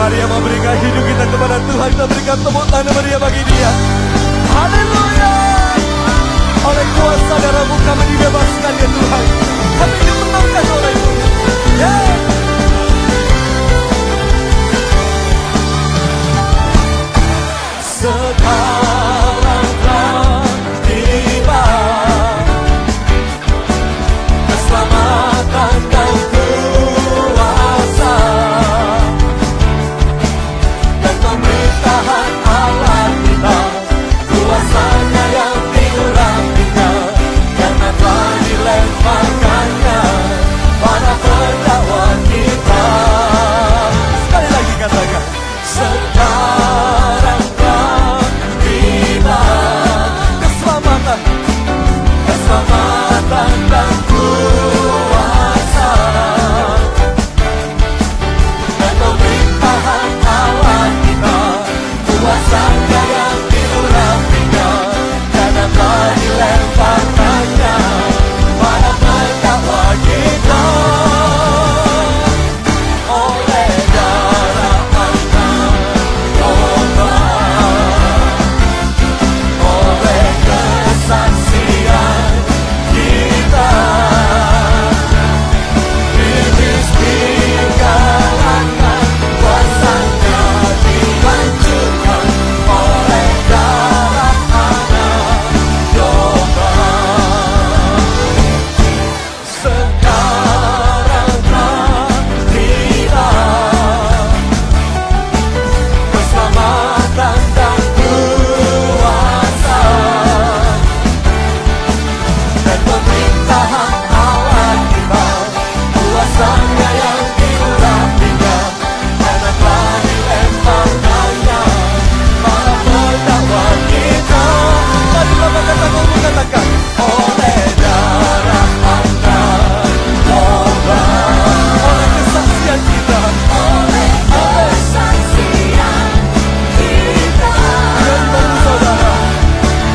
Maria memberikan hidup kita kepada Tuhan. Kita berikan tepuk tangan Maria bagi Dia. Haleluya. Oleh kuasa darah-Mu kami dibebaskan ya Tuhan. Kami dimenangkan oleh-Mu. Sekarang telah tiba keselamatan dan kuasa dan pemerintahan Allah kita, kuasanya yang diurapinya, karena telah dilemparkannya pada pendakwa kita. Sekali lagi katakan, sekarang telah tiba keselamatan, keselamatan dan kuasa dan pemerintahan Allah kita, kuasanya yang diurapinya, karena telah dilemparkannya pada pendakwa kita. Oleh darah Anak domba, oleh kesaksian kita, iblis dikalahkan, kuasanya dihancurkan oleh darah Anak domba. Sekarang telah tiba keselamatan dan kuasa dan pemerintahan Allah kita, kuasanya yang diurapinya, karena telah dilemparkannya pada pendakwa kita. Mari Bapak katakan, katakan, oleh darah Anak domba, oleh kesaksian kita, oleh kesaksian kita. Biar bantu saudara,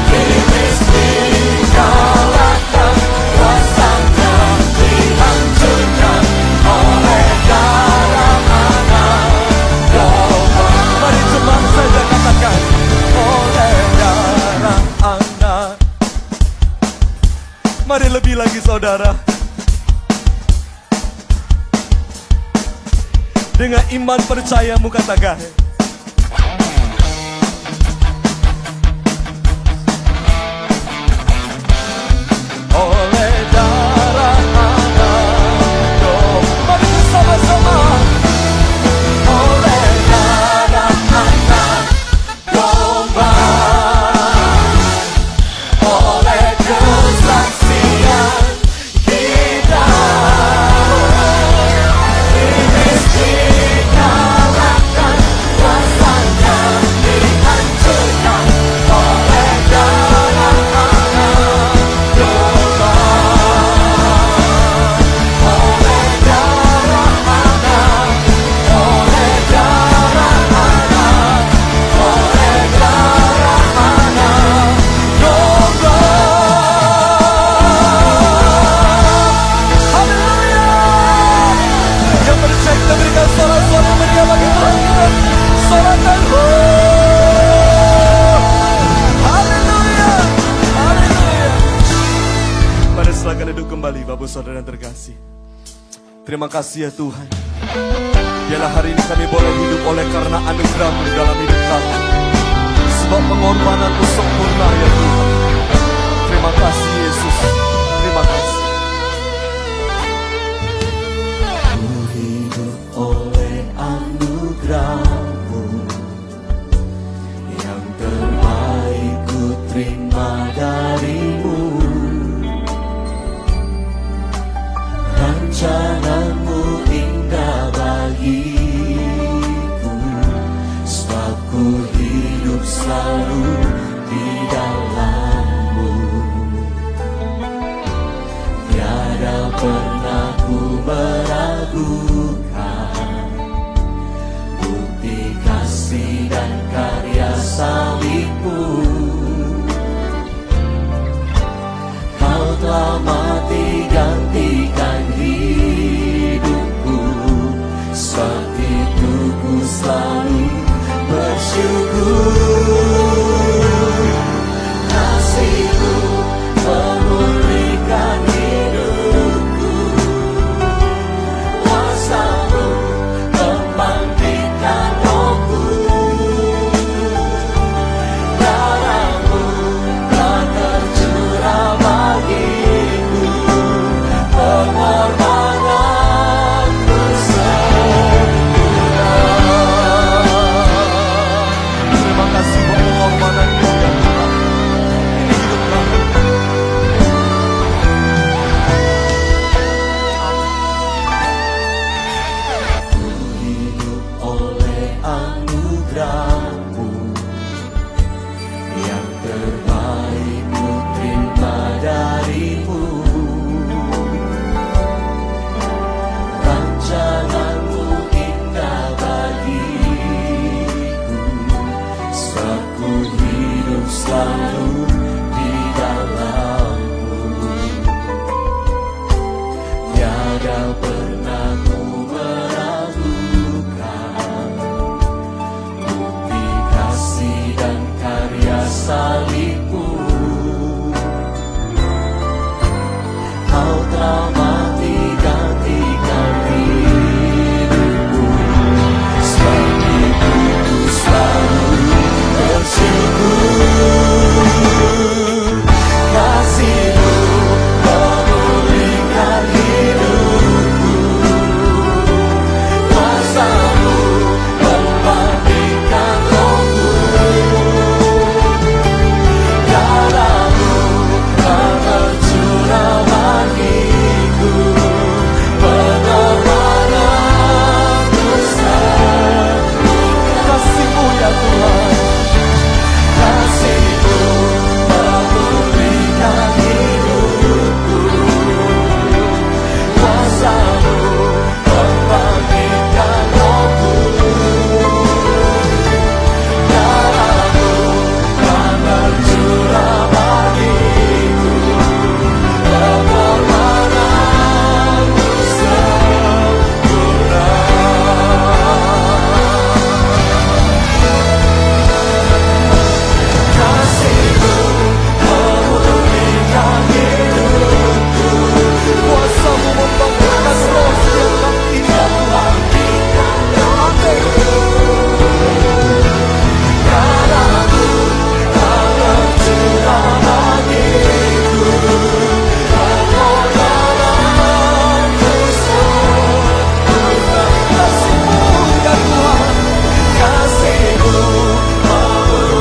iblis dikalahkan, kuasanya dihancurkan oleh darah Anak domba. Mari cuma saja katakan, oleh darah Anak. Mari lebih lagi saudara, dengan iman percayamu katakan, oleh darah Anak domba. Mari bersama-sama, oleh darah Anak domba, oleh kesaksian kita, iblis dikalahkan, kuasanya dihancurkan oleh darah Anak domba, oleh darah Anak, oleh darah Anak, oleh darah Anak domba. Haleluya. Yang percaya kita berikan suara-suara meriah bagi Tuhan kita. Sorakan, haleluya, haleluya. Mari silakan duduk kembali Bapak Saudara yang terkasih. Terima kasih ya Tuhan. Biarlah hari ini kami boleh hidup oleh karena anugerah-Mu dalam hidup kami. Sebab pengorbanan-Mu sempurna ya Tuhan. Terima kasih Yesus. Terima kasih. Ku hidup oleh anugerah-Mu, yang terbaik ku terima dari-Mu. Rencana-Mu indah bagiku, sebab ku hidup selalu di dalam-Mu. Tiada pernah ku meragukan bukti kasih dan karya salib-Mu. Kau telah mati gantikan hidupku, sebab itu ku selalu anugerah-Mu. Yang terbaik ku terima dari-Mu. Rancangan-Mu indah bagiku, sebab ku hidup selalu di dalam-Mu. Tiada pernah ku meragukan bukti kasih dan karya salib-Mu. Kau telah mati gantikan hidupku, sebab itu ku selalu bersyukur. Kasih-Mu memulihkan hidupku, kuasa-Mu membangkitkan rohku, darah-Mu telah tercurah bagiku, penolonganku sempurna. Kasih-Mu ya Tuhan, kasih-Mu memulihkan hidupku, kuasa-Mu membangkitkan rohku, darah-Mu telah tercurah bagiku, pengorbananmu sempurna. Kasih-Mu memulihkan hidupku, kuasa-Mu membangkitkan roh setiap kami, membangkitkan rohku, darah-Mu telah tercurah bagiku, pengorbananmu sempurna. Kasih-Mu ya Tuhan, kasih-Mu memulihkan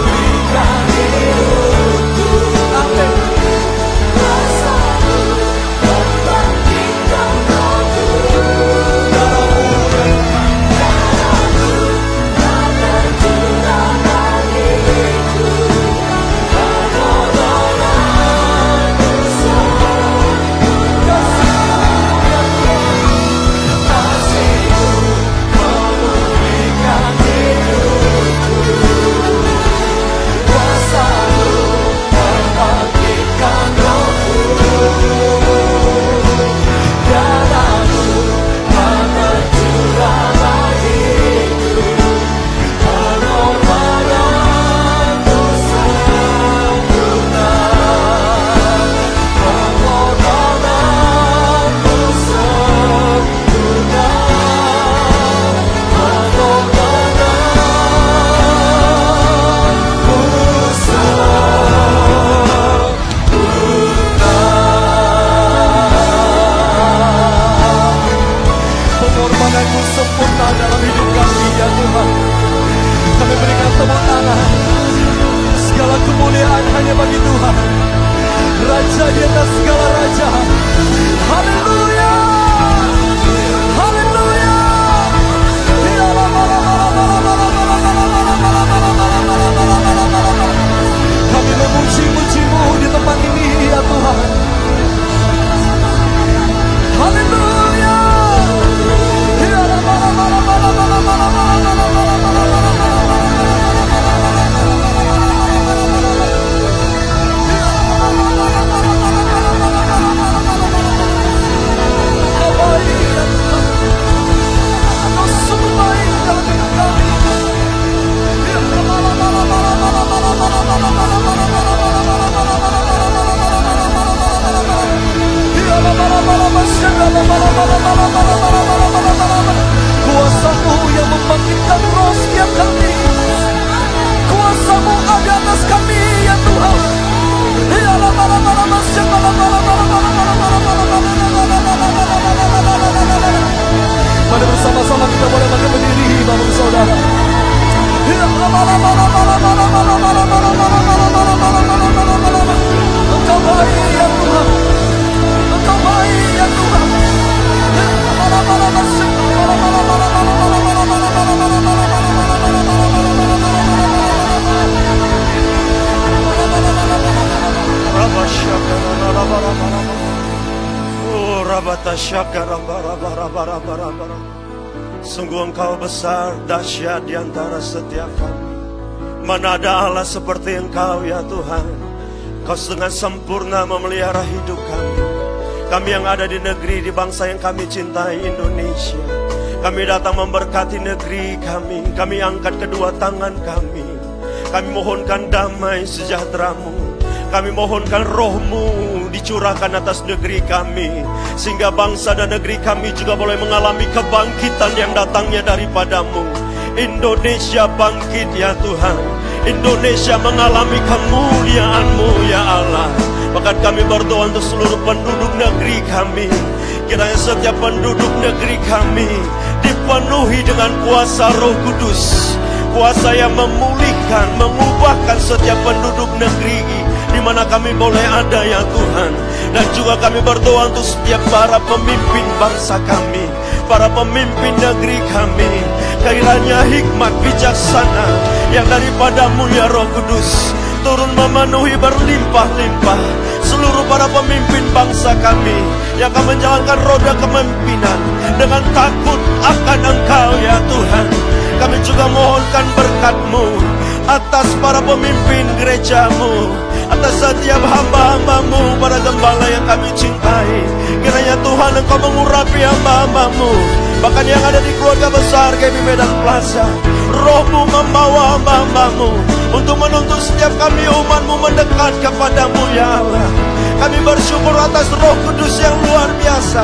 hidupku, amin. Kuasa-Mu membangkitkan rohku, darah-Mu telah tercurah bagiku, pengorbananmu sempurna. Kasih-Mu memulihkan hidupku, kuasa-Mu membangkitkan rohku, darah-Mu telah tercurah bagiku, pengorbananmu sempurna, pengorbananmu sempurna, pengorbananmu sempurna. Pengorbananmu sempurna dalam hidup kami ya Tuhan. Kami berikan tepuk tangan. Segala kemuliaan hanya bagi Tuhan, Raja di atas segala raja. Haleluya, haleluya. Kami memuji-muji-Mu di tempat ini ya Tuhan. Haleluya. Kuasa-Mu yang membangkitkan roh setiap kami, kuasa-Mu ada atas kami ya Tuhan. Mari bersama-sama kita boleh bangkit berdiri, Bapak Saudara. Engkau baik ya Tuhan, Engkau baik ya Tuhan. Sungguh Engkau besar, dahsyat di antara setiap kami. Mana ada Allah seperti Engkau ya Tuhan. Kau dengan sempurna memelihara hidup kami. Kami yang ada di negeri, di bangsa yang kami cintai, Indonesia. Kami datang memberkati negeri kami. Kami angkat kedua tangan kami. Kami mohonkan damai sejahtera-Mu. Kami mohonkan Roh-Mu dicurahkan atas negeri kami, sehingga bangsa dan negeri kami juga boleh mengalami kebangkitan yang datangnya daripada-Mu. Indonesia bangkit ya Tuhan. Indonesia mengalami kemuliaan-Mu ya Allah. Bahkan kami berdoa untuk seluruh penduduk negeri kami. Kiranya setiap penduduk negeri kami dipenuhi dengan kuasa Roh Kudus, kuasa yang memulihkan, mengubahkan setiap penduduk negeri di mana kami boleh ada ya Tuhan. Dan juga kami berdoa untuk setiap para pemimpin bangsa kami, para pemimpin negeri kami. Kiranya hikmat bijaksana yang daripada-Mu ya Roh Kudus turun memenuhi berlimpah-limpah seluruh para pemimpin bangsa kami yang akan menjalankan roda kepemimpinan dengan takut akan Engkau ya Tuhan. Kami juga mohonkan berkat-Mu atas para pemimpin gereja-Mu, atas setiap hamba-hamba-Mu, para gembala yang kami cintai. Kiranya Tuhan Engkau mengurapi hamba-hamba-Mu, bahkan yang ada di keluarga besar KB Medan Plaza. Roh-Mu membawa hamba-hamba-Mu untuk menuntun setiap kami umat-Mu mendekat kepada-Mu ya Allah. Kami bersyukur atas Roh Kudus yang luar biasa,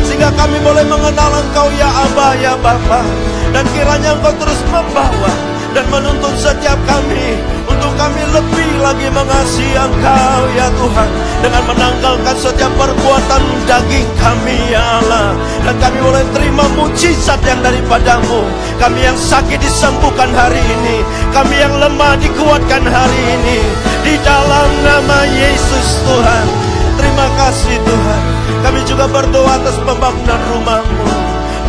sehingga kami boleh mengenal Engkau ya Aba ya Bapa. Dan kiranya Engkau terus membawa dan menuntun setiap kami untuk kami lebih lagi mengasihi Engkau ya Tuhan, dengan menanggalkan setiap perbuatan daging kami ya Allah. Dan kami boleh terima mujizat yang daripada-Mu. Kami yang sakit disembuhkan hari ini, kami yang lemah dikuatkan hari ini, di dalam nama Yesus Tuhan. Terima kasih Tuhan. Kami juga berdoa atas pembangunan rumah-Mu,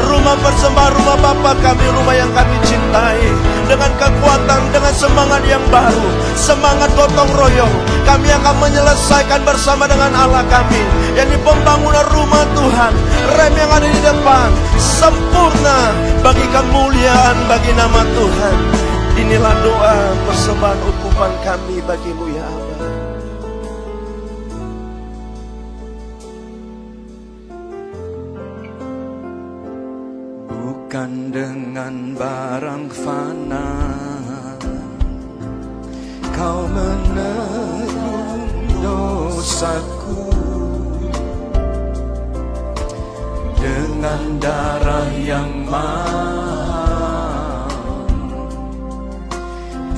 rumah persembahan, rumah Bapa kami, rumah yang kami cintai. Dengan kekuatan, dengan semangat yang baru, semangat gotong royong, kami akan menyelesaikan bersama dengan Allah kami, yakni pembangunan rumah Tuhan. Rem yang ada di depan sempurna bagi kemuliaan bagi nama Tuhan. Inilah doa persembahan ukupan kami bagi-Mu ya Allah. Bukan dengan barang fana Kau menebus dosaku, dengan darah yang mahal,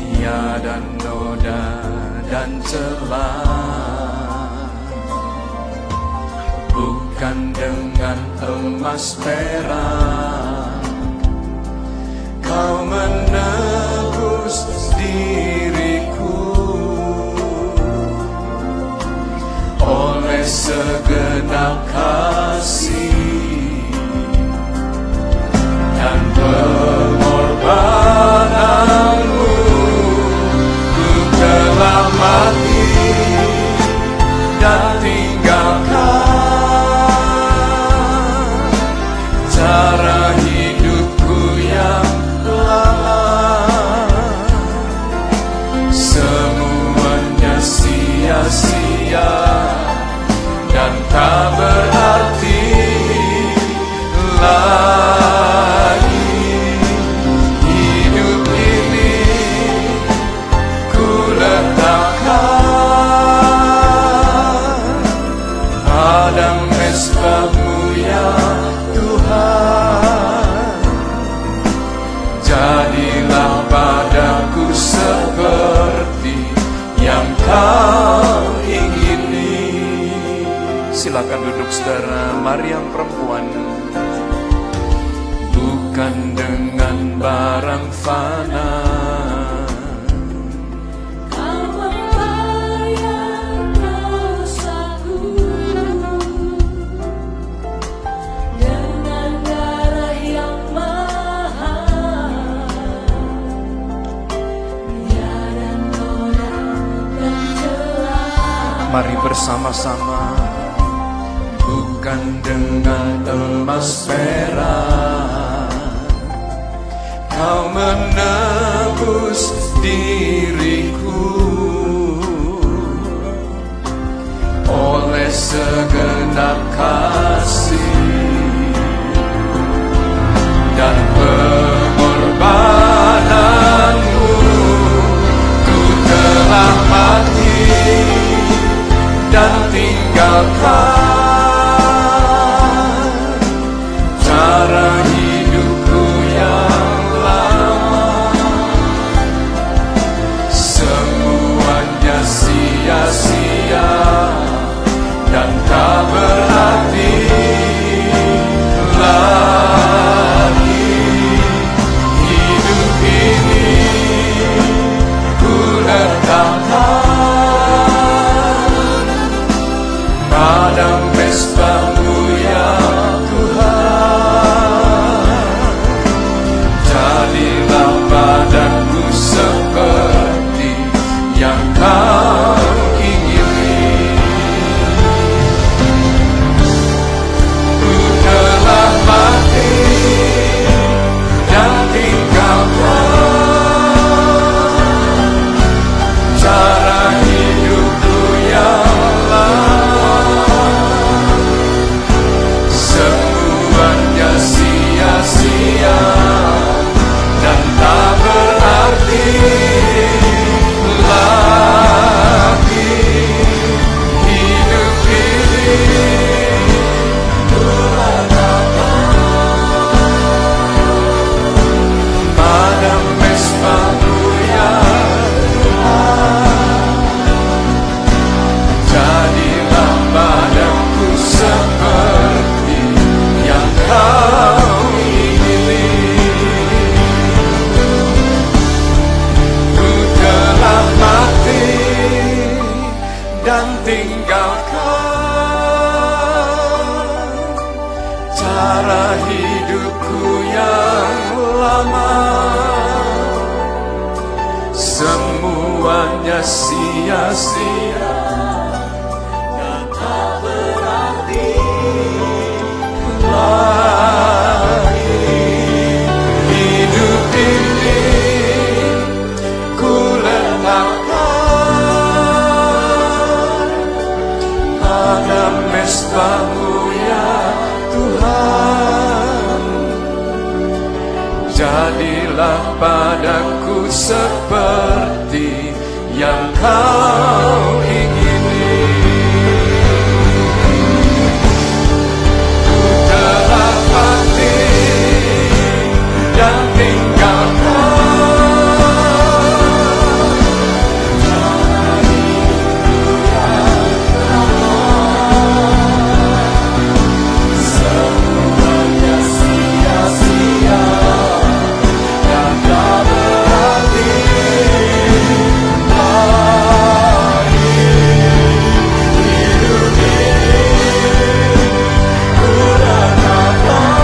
tiada noda dan celah. Bukan dengan emas perak Kau menebus diriku, oleh segenap kasih dan pengorbanan-Mu. Ku telah mati dan tinggalkan cara hidupku yang semuanya sia-sia dan tak berarti lagi. Hidup ini ku letakkan pada mezbah-Mu ya Tuhan. Jadilah padaku seperti yang Kau ingini. Silakan duduk saudara. Mari yang perempuan. Bukan dengan barang fana Kau membayar dosaku, dengan darah yang mahal, tiada noda dan celah. Mari bersama-sama. Bukan bukan dengan emas perak. Kau menebus diriku oleh segenap kasih dan pengorbananmu. Ku telah mati dan tinggalkan cara hidupku yang lama. Semuanya sia-sia dan tak berarti lagi. Hidup ini ku letakkan pada mesbah-Mu ya Tuhan. Jadilah padaku seperti yang Kau ingini. Ku telah mati dan tinggalkan cara hidupku yang lama. Semuanya sia-sia dan tak berarti lagi. Hidup ini ku letakkan pada mesbah-Mu ya Tuhan. Jadilah padaku seperti yang Kau ingini. Ku telah mati dan tinggalkan cara hidupku yang lama. Semuanya sia-sia dan tak berarti lagi. Hidup ini ku letakkan pada mesbah-Mu ya Tuhan. Jadilah padaku seperti yang Kau ingini. Ku telah mati dan tinggalkan cara hidupku yang lama. Semuanya sia-sia dan tak berarti lagi. Hidup ini ku letakkan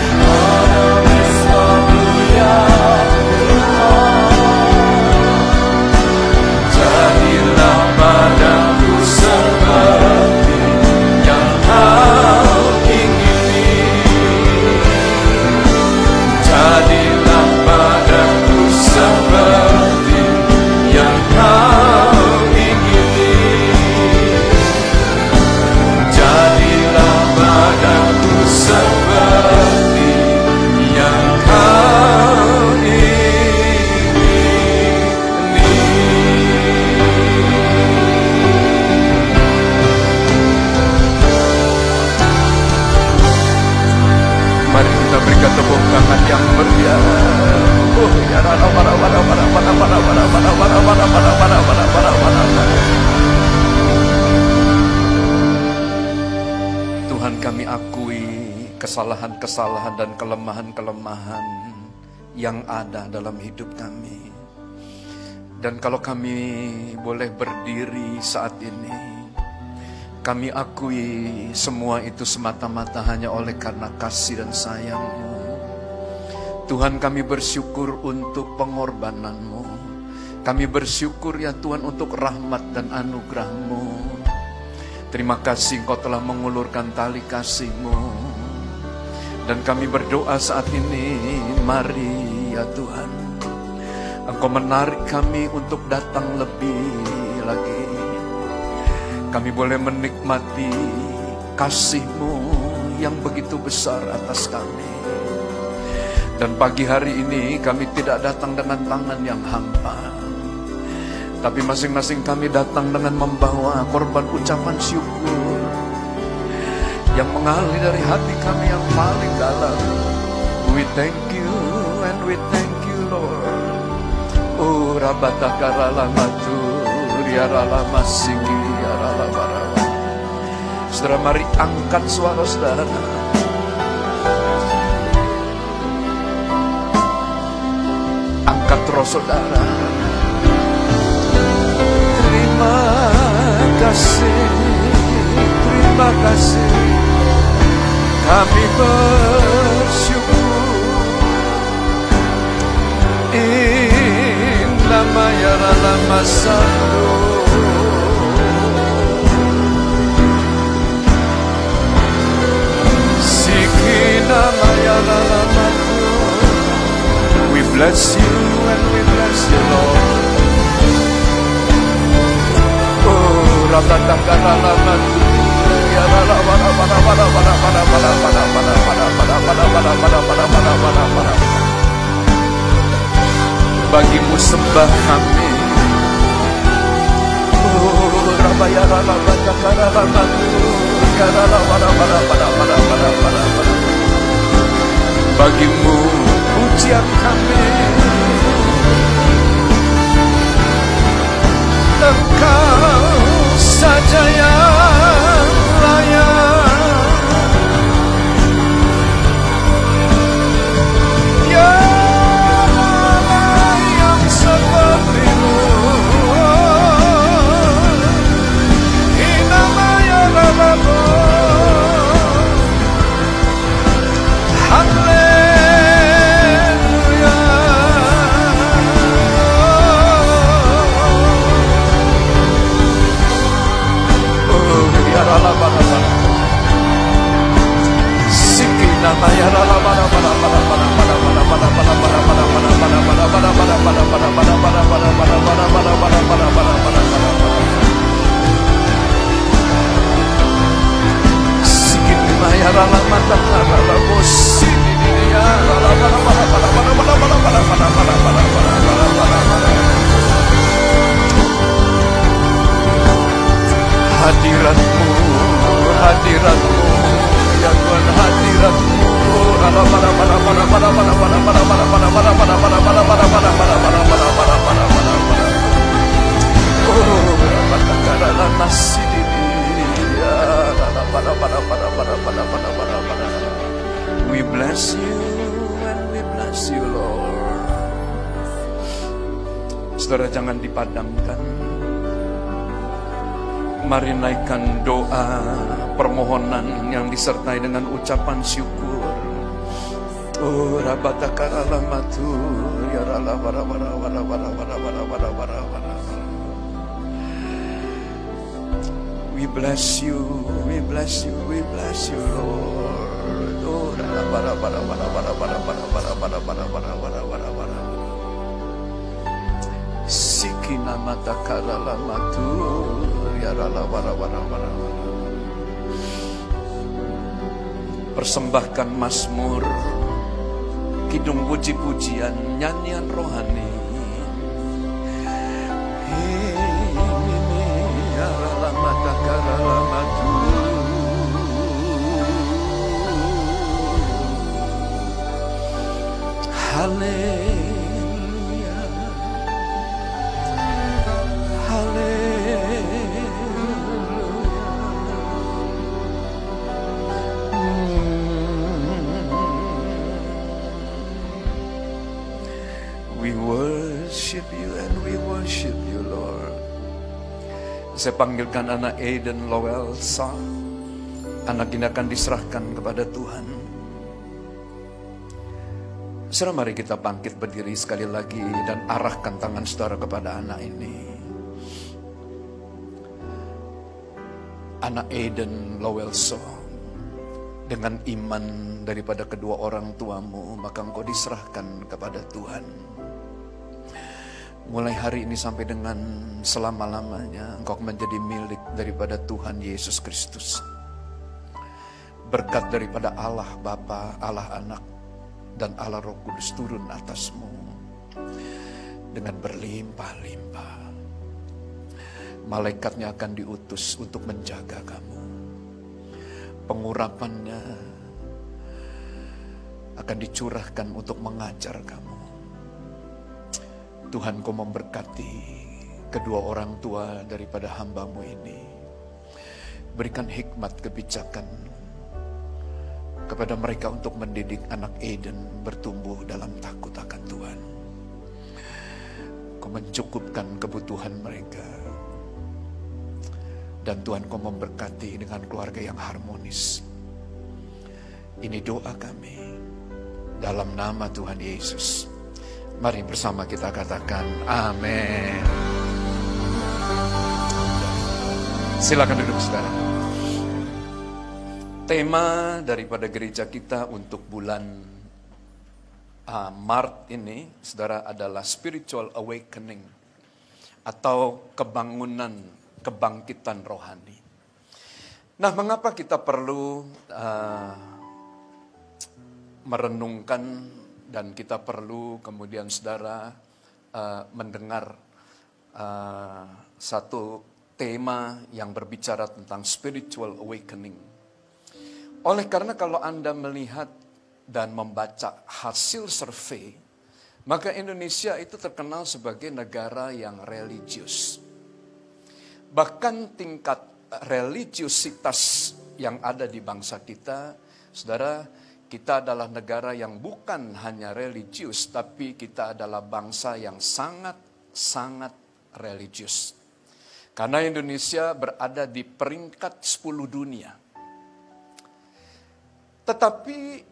pada mesbah-Mu ya Tuhan. Jadilah padaku seperti yang Kau ingini. Jadilah padaku seperti yang Kau ingini. Jadilah padaku seperti yang Kau ingini. Mari kita berikan tepuk tangan yang meriah. Oh, ya rana para. Tuhan, kami akui kesalahan-kesalahan dan kelemahan-kelemahan yang ada dalam hidup kami. Dan kalau kami boleh berdiri saat ini, kami akui semua itu semata-mata hanya oleh karena kasih dan sayang-Mu. Tuhan, kami bersyukur untuk pengorbanan-Mu. Kami bersyukur ya Tuhan untuk rahmat dan anugerah-Mu. Terima kasih Engkau telah mengulurkan tali kasih-Mu. Dan kami berdoa saat ini, mari ya Tuhan, Engkau menarik kami untuk datang lebih lagi. Kami boleh menikmati kasih-Mu yang begitu besar atas kami. Dan pagi hari ini kami tidak datang dengan tangan yang hampa, tapi masing-masing kami datang dengan membawa korban ucapan syukur yang mengalir dari hati kami yang paling dalam. We thank you and we thank you Lord. Oh rabatakaralamatu riaralamasiki riaralabaraba. Saudara, mari angkat suara saudara. Angkat roh saudara. Terima kasih, terima kasih. Kami bersyukur. Nama ya lama satu. Siki nama ya lama. We bless you and we bless you Lord. Oh rabatakara lama. Ya lama pada. Bagimu sembah kami. Oh rabaya rabatakara lama. Ya lama pada. Bagimu pujian kami. Engkau saja yang layak. Ya Allah yang seperti-Mu. Inama ya Rabbaku. Hadirat-Mu, hadirat-Mu, ya Tuhan, hadirat-Mu. We bless you and we bless you Lord. Saudara, jangan dipadamkan. Mari naikkan doa permohonan yang disertai dengan ucapan syukur. Oh rabatakaralamatu ya we bless you, we bless you, we bless you Lord. Oh sikina matakaralamatu ya persembahkan mazmur, kidung puji-pujian, nyanyian rohani. Haleluya, haleluya. We worship you and we worship you Lord. Saya panggilkan anak Aiden Lowell Sah. Anak ini akan diserahkan kepada Tuhan. Saudara, mari kita bangkit berdiri sekali lagi dan arahkan tangan saudara kepada anak ini. anak Eden Lowelso, dengan iman daripada kedua orang tuamu, maka engkau diserahkan kepada Tuhan. Mulai hari ini sampai dengan selama-lamanya, engkau menjadi milik daripada Tuhan Yesus Kristus. Berkat daripada Allah Bapa, Allah Anak, dan Allah Roh Kudus turun atasmu dengan berlimpah-limpah. Malaikatnya akan diutus untuk menjaga kamu. Pengurapannya akan dicurahkan untuk mengajar kamu. Tuhan, kau memberkati kedua orang tua daripada hamba-Mu ini. Berikan hikmat kebijakan kepada mereka untuk mendidik anak Eden bertumbuh dalam takut akan Tuhan. Kau mencukupkan kebutuhan mereka. Dan Tuhan, kau memberkati dengan keluarga yang harmonis. Ini doa kami dalam nama Tuhan Yesus. Mari bersama kita katakan amin. Silakan duduk saudara. Tema daripada gereja kita untuk bulan Maret ini, saudara, adalah spiritual awakening atau kebangkitan rohani. Nah, mengapa kita perlu merenungkan dan kita perlu kemudian saudara mendengar satu tema yang berbicara tentang spiritual awakening. Oleh karena kalau Anda melihat dan membaca hasil survei, maka Indonesia itu terkenal sebagai negara yang religius. Bahkan tingkat religiusitas yang ada di bangsa kita, saudara, kita adalah negara yang bukan hanya religius, tapi kita adalah bangsa yang sangat religius. Karena Indonesia berada di peringkat 10 dunia. Tetapi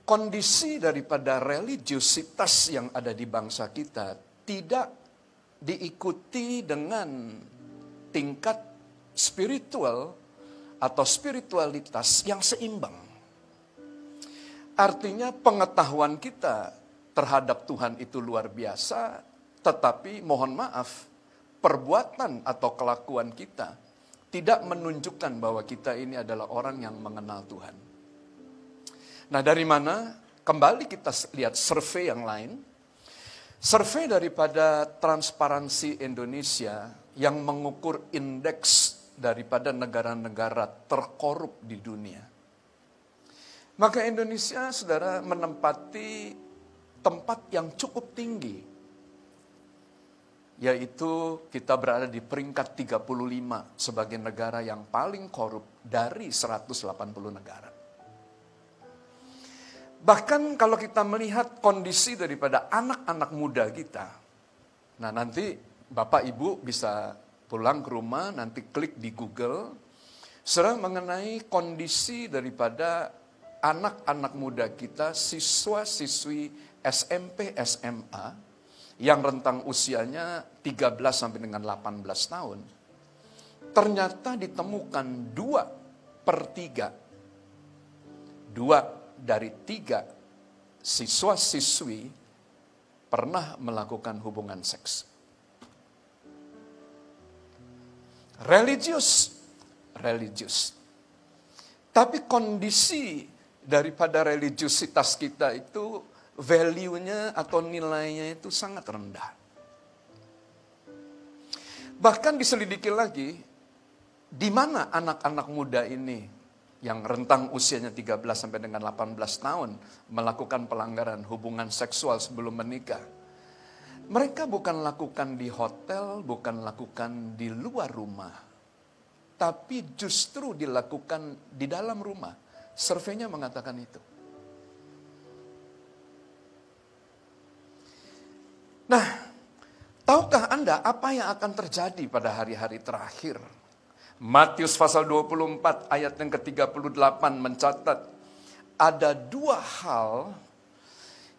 kondisi daripada religiusitas yang ada di bangsa kita tidak diikuti dengan tingkat spiritual atau spiritualitas yang seimbang. Artinya pengetahuan kita terhadap Tuhan itu luar biasa, tetapi mohon maaf, perbuatan atau kelakuan kita tidak menunjukkan bahwa kita ini adalah orang yang mengenal Tuhan. Nah, dari mana? Kembali kita lihat survei yang lain. Survei daripada Transparansi Indonesia yang mengukur indeks daripada negara-negara terkorup di dunia. Maka Indonesia, saudara, menempati tempat yang cukup tinggi. Yaitu kita berada di peringkat 35 sebagai negara yang paling korup dari 180 negara. Bahkan kalau kita melihat kondisi daripada anak-anak muda kita. Nah, nanti Bapak Ibu bisa pulang ke rumah, nanti klik di Google, saudara, mengenai kondisi daripada anak-anak muda kita, siswa-siswi SMP, SMA, yang rentang usianya 13 sampai dengan 18 tahun. Ternyata ditemukan 2 dari 3 siswa-siswi pernah melakukan hubungan seks. Religius. Tapi kondisi daripada religiusitas kita itu value-nya atau nilainya itu sangat rendah. Bahkan diselidiki lagi, di mana anak-anak muda ini yang rentang usianya 13 sampai dengan 18 tahun melakukan pelanggaran hubungan seksual sebelum menikah. Mereka bukan lakukan di hotel, bukan lakukan di luar rumah, tapi justru dilakukan di dalam rumah. Surveinya mengatakan itu. Nah, tahukah Anda apa yang akan terjadi pada hari-hari terakhir? Matius pasal 24 ayat yang ke-38 mencatat ada 2 hal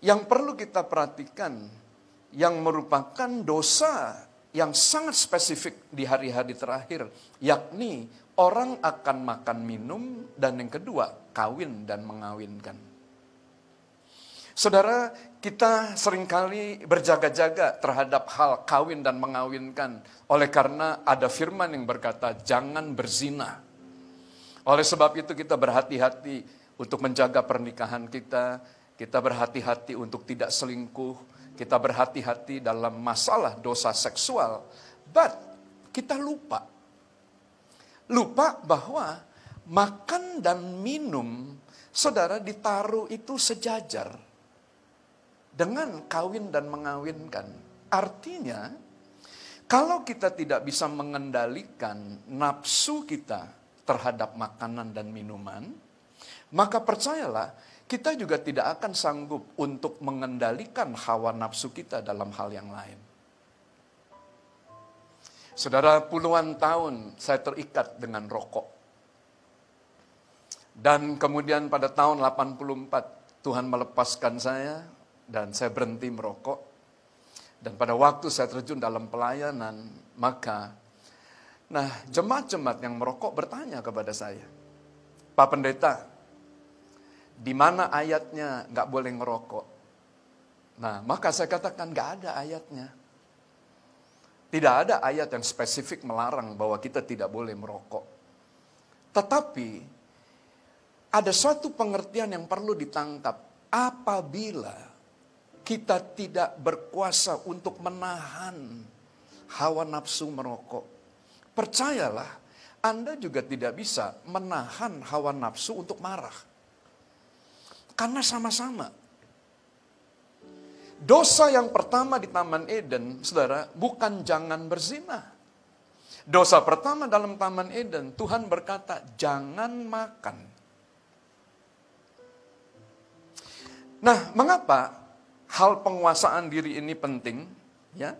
yang perlu kita perhatikan yang merupakan dosa yang sangat spesifik di hari-hari terakhir, yakni orang akan makan minum, dan yang kedua, kawin dan mengawinkan. Saudara, kita seringkali berjaga-jaga terhadap hal kawin dan mengawinkan. Oleh karena ada firman yang berkata, jangan berzina. Oleh sebab itu kita berhati-hati untuk menjaga pernikahan kita. Kita berhati-hati untuk tidak selingkuh. Kita berhati-hati dalam masalah dosa seksual. But kita lupa. Lupa bahwa makan dan minum, saudara, ditaruh itu sejajar dengan kawin dan mengawinkan. Artinya, kalau kita tidak bisa mengendalikan nafsu kita terhadap makanan dan minuman, maka percayalah, kita juga tidak akan sanggup untuk mengendalikan hawa nafsu kita dalam hal yang lain. Saudara, puluhan tahun saya terikat dengan rokok. Dan kemudian pada tahun 84, Tuhan melepaskan saya, dan saya berhenti merokok. Dan pada waktu saya terjun dalam pelayanan, maka jemaat-jemaat yang merokok bertanya kepada saya, Pak Pendeta, di mana ayatnya nggak boleh ngerokok? Nah, maka saya katakan nggak ada ayatnya. Tidak ada ayat yang spesifik melarang bahwa kita tidak boleh merokok. Tetapi ada suatu pengertian yang perlu ditangkap. Apabila kita tidak berkuasa untuk menahan hawa nafsu merokok, percayalah, Anda juga tidak bisa menahan hawa nafsu untuk marah. Karena sama-sama. Dosa yang pertama di Taman Eden, saudara, bukan jangan berzina. Dosa pertama dalam Taman Eden, Tuhan berkata, jangan makan. Nah, mengapa hal penguasaan diri ini penting? Ya,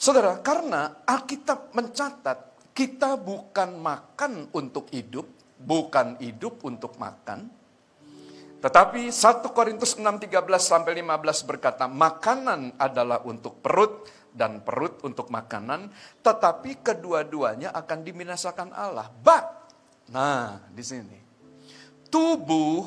saudara, karena Alkitab mencatat, kita bukan makan untuk hidup, bukan hidup untuk makan. Tetapi 1 Korintus 6:13-15 berkata, makanan adalah untuk perut dan perut untuk makanan, tetapi kedua-duanya akan dibinasakan Allah. Di sini, tubuh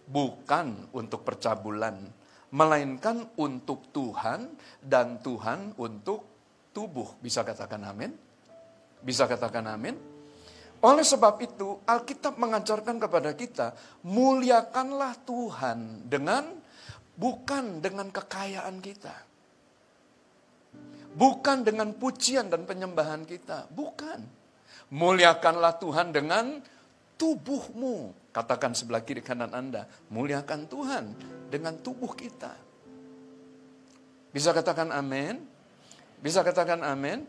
bukan untuk percabulan, melainkan untuk Tuhan dan Tuhan untuk tubuh. Bisa katakan amin? Bisa katakan amin? Oleh sebab itu, Alkitab mengajarkan kepada kita, muliakanlah Tuhan bukan dengan kekayaan kita. Bukan dengan pujian dan penyembahan kita. Bukan. Muliakanlah Tuhan dengan tubuhmu. Katakan sebelah kiri kanan Anda, muliakan Tuhan dengan tubuh kita. Bisa katakan amin? Bisa katakan amin?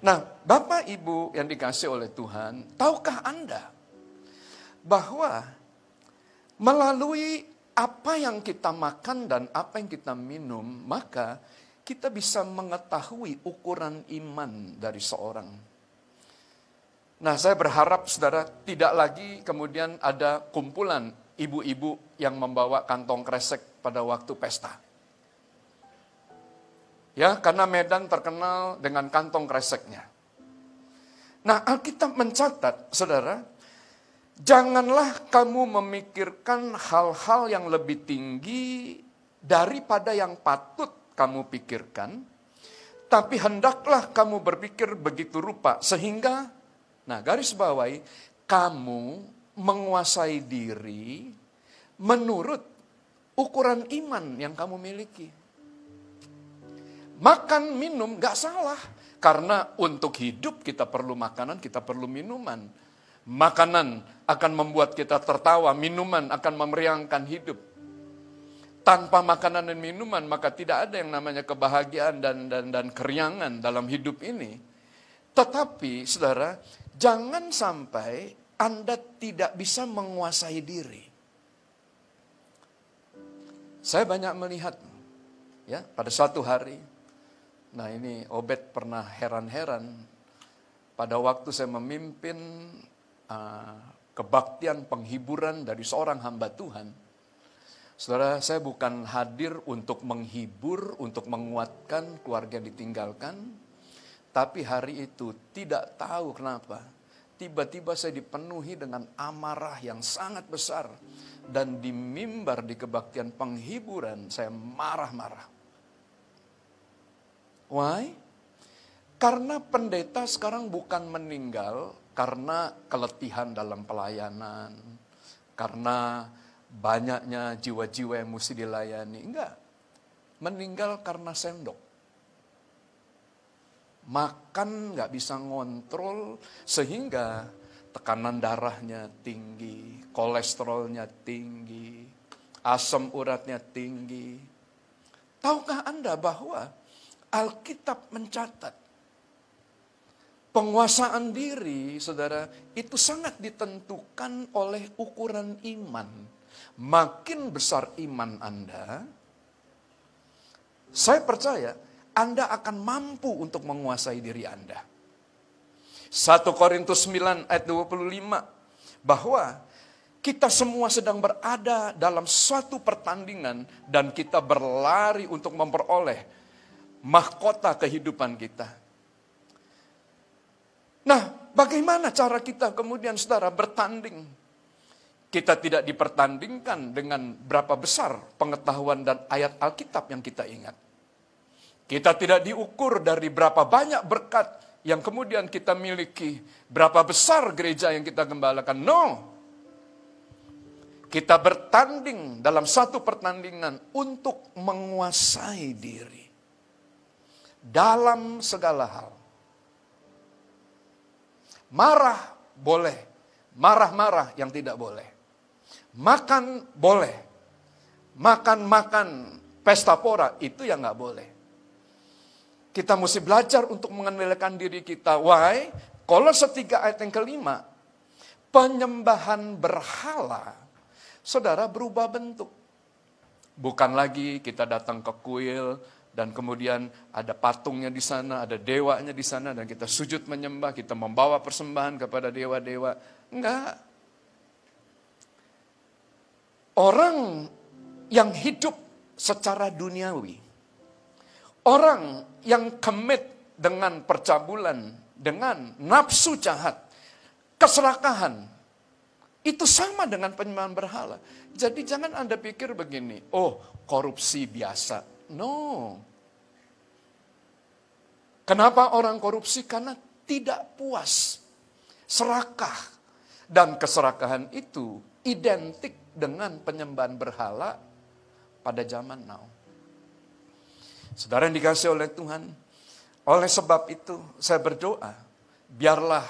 Nah, Bapak Ibu yang dikasih oleh Tuhan, tahukah Anda bahwa melalui apa yang kita makan dan apa yang kita minum, maka kita bisa mengetahui ukuran iman dari seorang. Nah, saya berharap saudara tidak lagi kemudian ada kumpulan ibu-ibu yang membawa kantong kresek pada waktu pesta. Ya, karena Medan terkenal dengan kantong kreseknya. Nah, Alkitab mencatat, saudara, janganlah kamu memikirkan hal-hal yang lebih tinggi daripada yang patut kamu pikirkan, tapi hendaklah kamu berpikir begitu rupa, sehingga, garis bawahi, kamu menguasai diri menurut ukuran iman yang kamu miliki. Makan, minum, gak salah. Karena untuk hidup kita perlu makanan, kita perlu minuman. Makanan akan membuat kita tertawa, minuman akan memeriahkan hidup. Tanpa makanan dan minuman, maka tidak ada yang namanya kebahagiaan dan keriangan dalam hidup ini. Tetapi, saudara, jangan sampai Anda tidak bisa menguasai diri. Saya banyak melihat, ya, pada suatu hari, ini Obed pernah heran-heran pada waktu saya memimpin kebaktian penghiburan dari seorang hamba Tuhan. Saudara, saya bukan hadir untuk menghibur, untuk menguatkan keluarga yang ditinggalkan. Tapi hari itu tidak tahu kenapa, tiba-tiba saya dipenuhi dengan amarah yang sangat besar. Dan di mimbar di kebaktian penghiburan saya marah-marah. Why? Karena pendeta sekarang bukan meninggal karena keletihan dalam pelayanan. Karena banyaknya jiwa-jiwa yang mesti dilayani. Enggak. Meninggal karena sendok. Makan nggak bisa ngontrol sehingga tekanan darahnya tinggi, kolesterolnya tinggi, asam uratnya tinggi. Tahukah Anda bahwa Alkitab mencatat penguasaan diri, saudara, itu sangat ditentukan oleh ukuran iman. Makin besar iman Anda, saya percaya Anda akan mampu untuk menguasai diri Anda. 1 Korintus 9 ayat 25, bahwa kita semua sedang berada dalam suatu pertandingan dan kita berlari untuk memperoleh mahkota kehidupan kita. Nah, bagaimana cara kita kemudian saudara bertanding? Kita tidak dipertandingkan dengan berapa besar pengetahuan dan ayat Alkitab yang kita ingat. Kita tidak diukur dari berapa banyak berkat yang kemudian kita miliki, berapa besar gereja yang kita gembalakan. No. Kita bertanding dalam satu pertandingan untuk menguasai diri. Dalam segala hal. Marah boleh, marah-marah yang tidak boleh. Makan boleh, makan-makan pesta pora itu yang nggak boleh. Kita mesti belajar untuk mengendalikan diri kita. Why? Kolose 3 ayat yang kelima. Penyembahan berhala, saudara, berubah bentuk. Bukan lagi kita datang ke kuil dan kemudian ada patungnya di sana, ada dewanya di sana dan kita sujud menyembah, kita membawa persembahan kepada dewa-dewa. Enggak. Orang yang hidup secara duniawi, orang yang commit dengan percabulan, dengan nafsu jahat, keserakahan, itu sama dengan penyembahan berhala. Jadi jangan Anda pikir begini, oh korupsi biasa. No. Kenapa orang korupsi? Karena tidak puas, serakah. Dan keserakahan itu identik dengan penyembahan berhala pada zaman now. Saudara yang dikasihi oleh Tuhan, oleh sebab itu saya berdoa, biarlah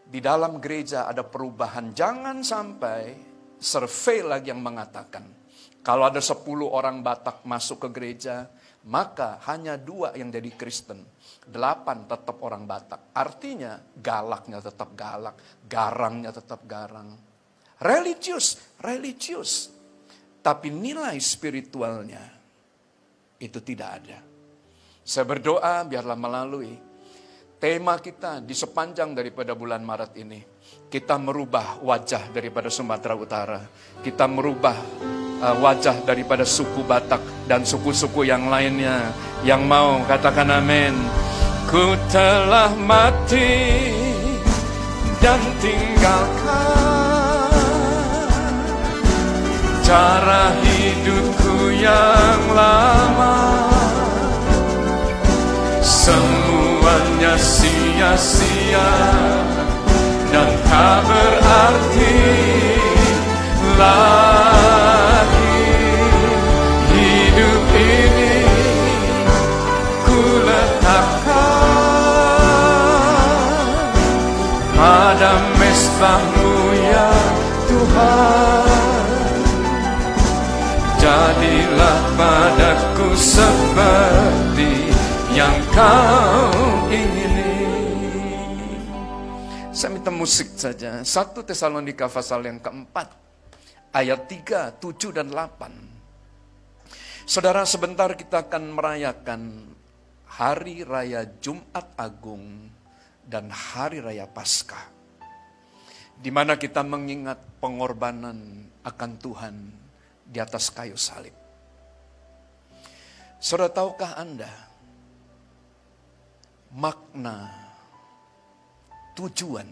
di dalam gereja ada perubahan. Jangan sampai survei lagi yang mengatakan, kalau ada 10 orang Batak masuk ke gereja, maka hanya 2 yang jadi Kristen. 8 tetap orang Batak. Artinya galaknya tetap galak, garangnya tetap garang. Religius. Tapi nilai spiritualnya itu tidak ada. Saya berdoa biarlah melalui tema kita di sepanjang daripada bulan Maret ini, kita merubah wajah daripada Sumatera Utara. Kita merubah wajah daripada suku Batak dan suku-suku yang lainnya. Yang mau katakan amin. Ku telah mati dan tinggalkan cara hidupku yang lama. Semuanya sia-sia dan tak berarti lagi. Hidup ini ku letakkan pada mezbah-Mu ya Tuhan. Jadilah padaku seperti yang Kau ingini. Saya minta musik saja. 1 Tesalonika pasal yang keempat, ayat 3, 7, dan 8. Saudara, sebentar kita akan merayakan Hari Raya Jumat Agung dan Hari Raya Paskah, di mana kita mengingat pengorbanan akan Tuhan di atas kayu salib. Saudara, tahukah Anda makna, tujuan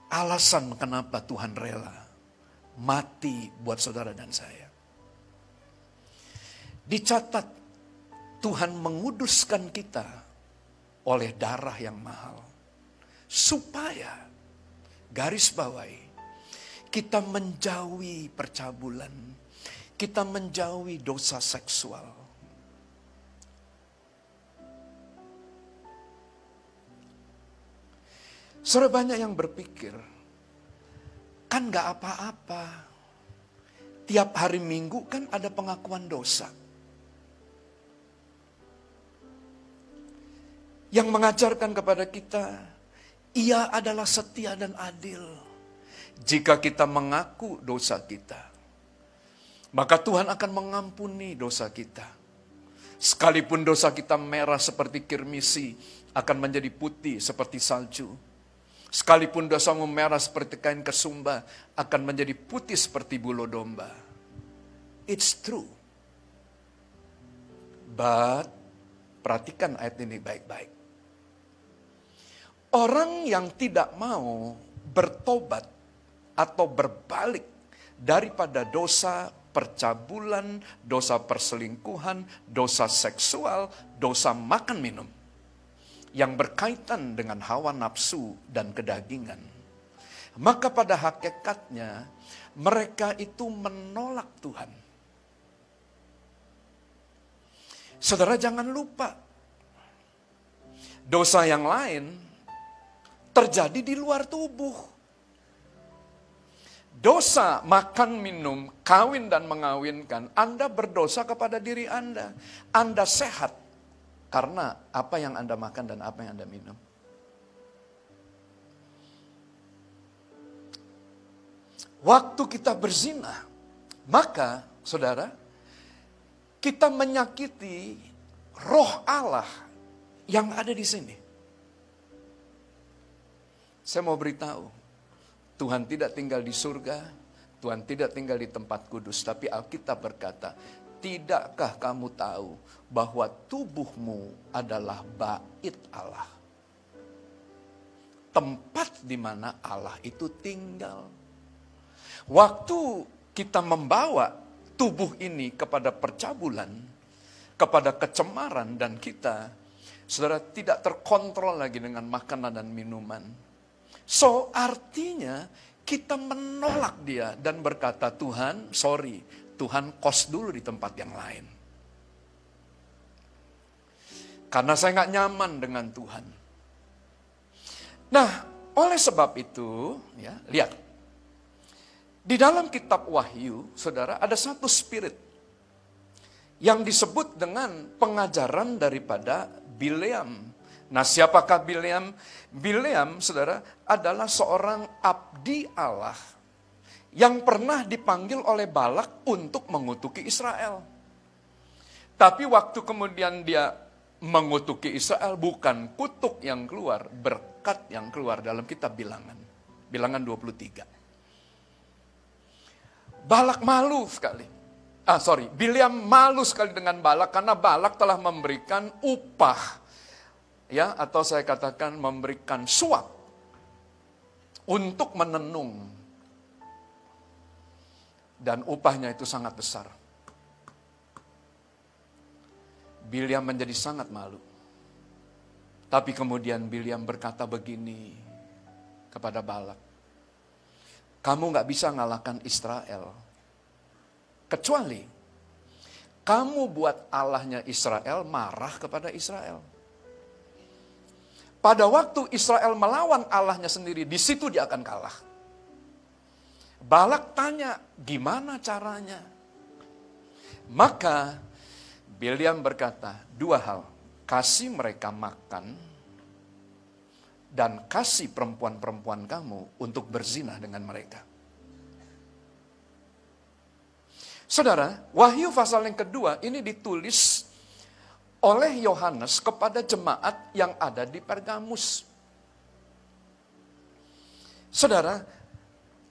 alasan kenapa Tuhan rela mati buat saudara dan saya. Dicatat, Tuhan menguduskan kita oleh darah yang mahal. Supaya, garis bawahi, kita menjauhi percabulan. Kita menjauhi dosa seksual. Saudara, banyak yang berpikir, kan gak apa-apa. Tiap hari Minggu kan ada pengakuan dosa. Yang mengajarkan kepada kita, Ia adalah setia dan adil. Jika kita mengaku dosa kita, maka Tuhan akan mengampuni dosa kita. Sekalipun dosa kita merah seperti kirmisi, akan menjadi putih seperti salju. Sekalipun dosamu merah seperti kain kesumba, akan menjadi putih seperti bulu domba. It's true. But, perhatikan ayat ini baik-baik. Orang yang tidak mau bertobat atau berbalik daripada dosa percabulan, dosa perselingkuhan, dosa seksual, dosa makan minum yang berkaitan dengan hawa nafsu dan kedagingan, maka pada hakikatnya mereka itu menolak Tuhan. Saudara, jangan lupa, dosa yang lain terjadi di luar tubuh. Dosa makan minum, kawin dan mengawinkan, Anda berdosa kepada diri Anda. Anda sehat karena apa yang Anda makan dan apa yang Anda minum. Waktu kita berzina, maka saudara, kita menyakiti roh Allah yang ada di sini. Saya mau beritahu, Tuhan tidak tinggal di surga, Tuhan tidak tinggal di tempat kudus, tapi Alkitab berkata, tidakkah kamu tahu bahwa tubuhmu adalah bait Allah? Tempat di mana Allah itu tinggal. Waktu kita membawa tubuh ini kepada percabulan, kepada kecemaran, dan kita, saudara, tidak terkontrol lagi dengan makanan dan minuman. So, artinya kita menolak dia dan berkata, Tuhan, sorry, Tuhan kos dulu di tempat yang lain. Karena saya nggak nyaman dengan Tuhan. Nah, oleh sebab itu, ya, lihat. Di dalam kitab Wahyu, saudara, ada satu spirit yang disebut dengan pengajaran daripada Bileam. Nah, siapakah Bileam? Bileam, saudara, adalah seorang abdi Allah yang pernah dipanggil oleh Balak untuk mengutuki Israel. Tapi waktu kemudian dia mengutuki Israel, bukan kutuk yang keluar, berkat yang keluar dalam kitab Bilangan. Bilangan 23. Balak malu sekali. Bileam malu sekali dengan Balak karena Balak telah memberikan upah. Ya, atau saya katakan memberikan suap untuk menenung. Dan upahnya itu sangat besar. Bileam menjadi sangat malu. Tapi kemudian Bileam berkata begini kepada Balak. Kamu gak bisa ngalahkan Israel. Kecuali kamu buat Allahnya Israel marah kepada Israel. Pada waktu Israel melawan Allahnya sendiri, di situ dia akan kalah. Balak tanya, gimana caranya? Maka Bileam berkata, dua hal. Kasih mereka makan, dan kasih perempuan-perempuan kamu untuk berzina dengan mereka. Saudara, Wahyu pasal yang kedua ini ditulis oleh Yohanes kepada jemaat yang ada di Pergamus. Saudara,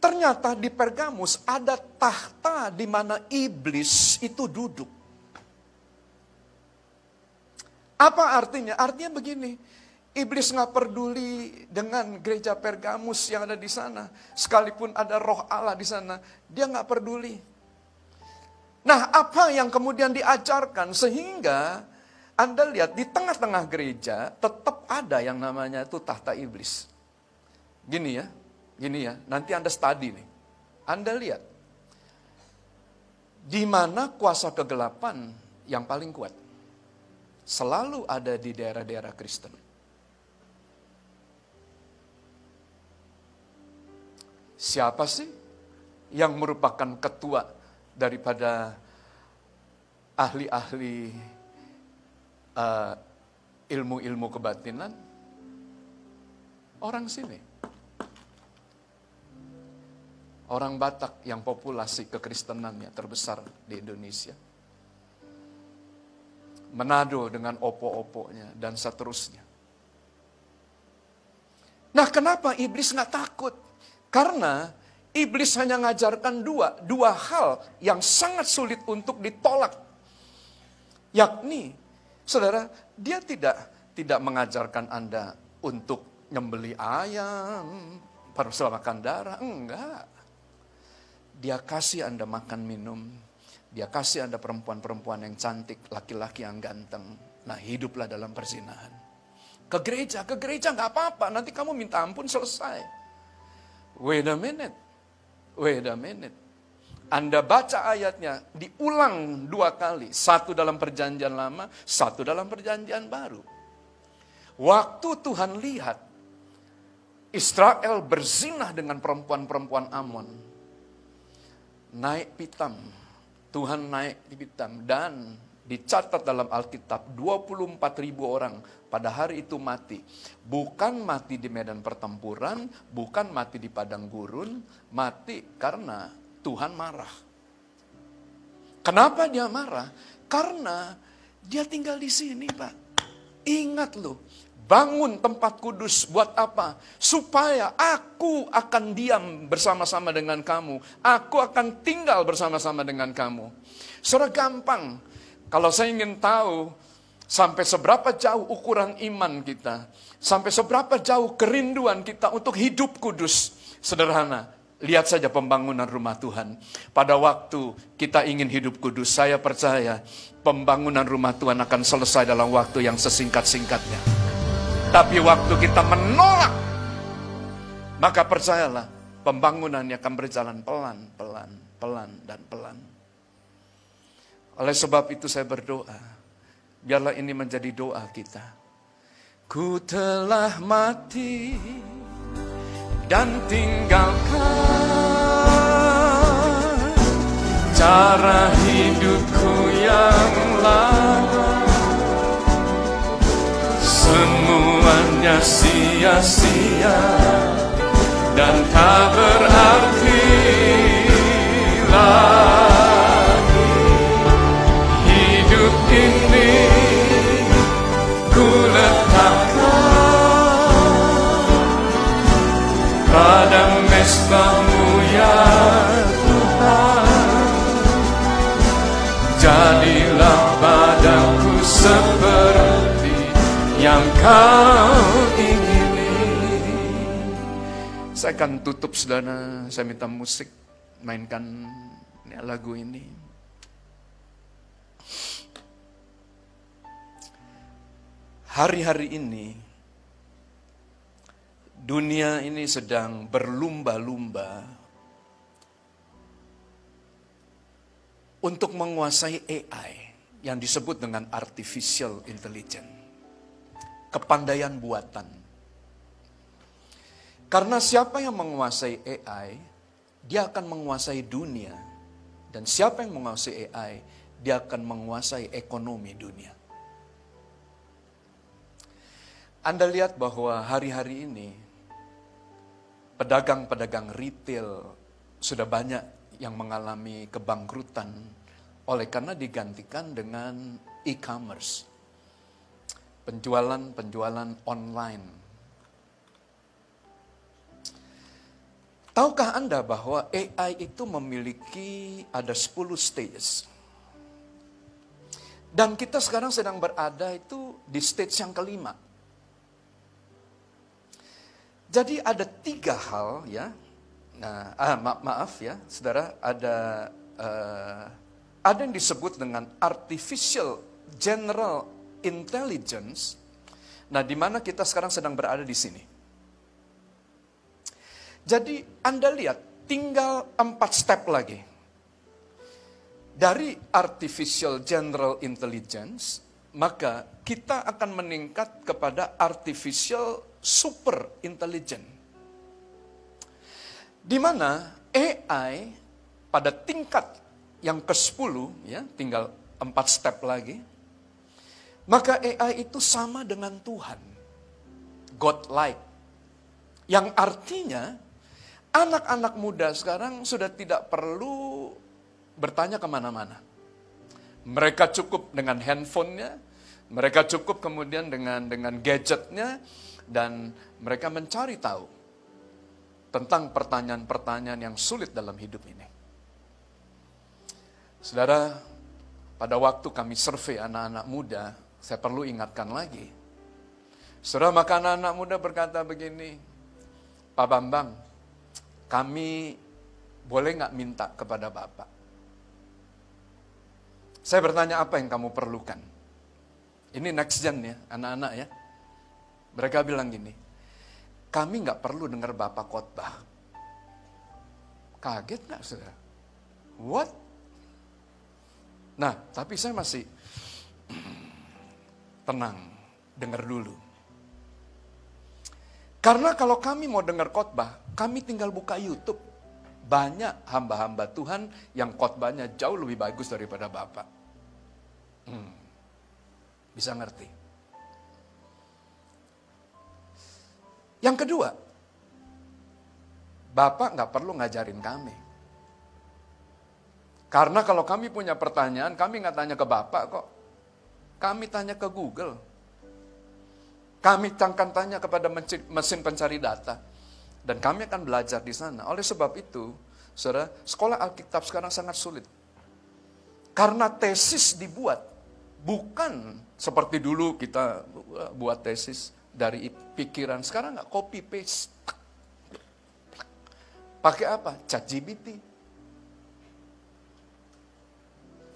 ternyata di Pergamus ada tahta di mana iblis itu duduk. Apa artinya? Artinya begini, Iblis nggak peduli dengan gereja Pergamus yang ada di sana. Sekalipun ada roh Allah di sana, dia nggak peduli. Nah, apa yang kemudian diajarkan sehingga Anda lihat di tengah-tengah gereja tetap ada yang namanya itu tahta iblis. Gini ya, nanti Anda study nih. Anda lihat, di mana kuasa kegelapan yang paling kuat? Selalu ada di daerah-daerah Kristen. Siapa sih yang merupakan ketua daripada ahli-ahli ilmu-ilmu kebatinan? Orang sini. Orang Batak yang populasi kekristenannya terbesar di Indonesia. Manado dengan opo-oponya dan seterusnya. Nah, kenapa iblis nggak takut? Karena iblis hanya mengajarkan dua hal yang sangat sulit untuk ditolak. Yakni, saudara, dia tidak mengajarkan Anda untuk nyembeli ayam, persembahkan darah, enggak. Dia kasih Anda makan minum, dia kasih Anda perempuan-perempuan yang cantik, laki-laki yang ganteng. Nah, hiduplah dalam perzinahan. Ke gereja nggak apa-apa, nanti kamu minta ampun selesai. Wait a minute. Anda baca ayatnya, diulang 2 kali. 1 dalam perjanjian lama, 1 dalam perjanjian baru. Waktu Tuhan lihat Israel berzinah dengan perempuan-perempuan Amon, naik pitam. Tuhan naik di pitam dan dicatat dalam Alkitab 24.000 orang pada hari itu mati. Bukan mati di medan pertempuran, bukan mati di padang gurun, mati karena Tuhan marah. Kenapa dia marah? Karena dia tinggal di sini, Pak. Ingat loh, bangun tempat kudus buat apa? Supaya aku akan diam bersama-sama dengan kamu. Aku akan tinggal bersama-sama dengan kamu. Saudara, gampang. Kalau saya ingin tahu sampai seberapa jauh ukuran iman kita, sampai seberapa jauh kerinduan kita untuk hidup kudus, sederhana. Lihat saja pembangunan rumah Tuhan. Pada waktu kita ingin hidup kudus, saya percaya pembangunan rumah Tuhan akan selesai dalam waktu yang sesingkat-singkatnya. Tapi waktu kita menolak, maka percayalah pembangunannya akan berjalan pelan, dan pelan. Oleh sebab itu saya berdoa, biarlah ini menjadi doa kita. Ku telah mati dan tinggalkan cara hidupku yang lama. Semuanya sia-sia dan tak berarti lagi. Hidup ini ku letakkan pada mezbah-Mu ya Tuhan. Jadilah padaku seperti yang Kau ingini. Saya akan tutup, saudara. Saya minta musik mainkan lagu ini. Hari-hari ini dunia ini sedang berlumba-lumba untuk menguasai AI yang disebut dengan artificial intelligence, kepandaian buatan. Karena siapa yang menguasai AI, dia akan menguasai dunia. Dan siapa yang menguasai AI, dia akan menguasai ekonomi dunia. Anda lihat bahwa hari-hari ini pedagang-pedagang retail sudah banyak yang mengalami kebangkrutan oleh karena digantikan dengan e-commerce. Penjualan online. Tahukah Anda bahwa AI itu memiliki ada 10 stages? Dan kita sekarang sedang berada itu di stage yang kelima. Jadi ada 3 hal ya. Nah, maaf ya, saudara, ada yang disebut dengan artificial general intelligence. Nah, di mana kita sekarang sedang berada di sini. Jadi Anda lihat, tinggal 4 step lagi. Dari artificial general intelligence, maka kita akan meningkat kepada artificial super intelligence. Di mana AI pada tingkat yang ke-10, ya, tinggal 4 step lagi, maka AI itu sama dengan Tuhan. God-like. Yang artinya, anak-anak muda sekarang sudah tidak perlu bertanya kemana-mana. Mereka cukup dengan handphonenya, mereka cukup kemudian dengan gadgetnya, dan mereka mencari tahu tentang pertanyaan-pertanyaan yang sulit dalam hidup ini. Saudara, pada waktu kami survei anak-anak muda, saya perlu ingatkan lagi. Saudara, maka anak-anak muda berkata begini, Pak Bambang, kami boleh nggak minta kepada Bapak? Saya bertanya, apa yang kamu perlukan? Ini next gen ya, anak-anak ya. Mereka bilang gini, kami nggak perlu dengar Bapak khotbah. Kaget nggak, saudara? What? Nah, tapi saya masih tenang, dengar dulu. Karena kalau kami mau dengar khotbah, kami tinggal buka YouTube. Banyak hamba-hamba Tuhan yang khotbahnya jauh lebih bagus daripada Bapak. Bisa ngerti? Yang kedua, Bapak nggak perlu ngajarin kami. Karena kalau kami punya pertanyaan, kami nggak tanya ke Bapak kok. Kami tanya ke Google. Kami akan tanya kepada mesin pencari data. Dan kami akan belajar di sana. Oleh sebab itu, saudara, sekolah Alkitab sekarang sangat sulit. Karena tesis dibuat, bukan seperti dulu kita buat tesis dari pikiran. Sekarang nggak copy paste. Pakai apa? ChatGPT.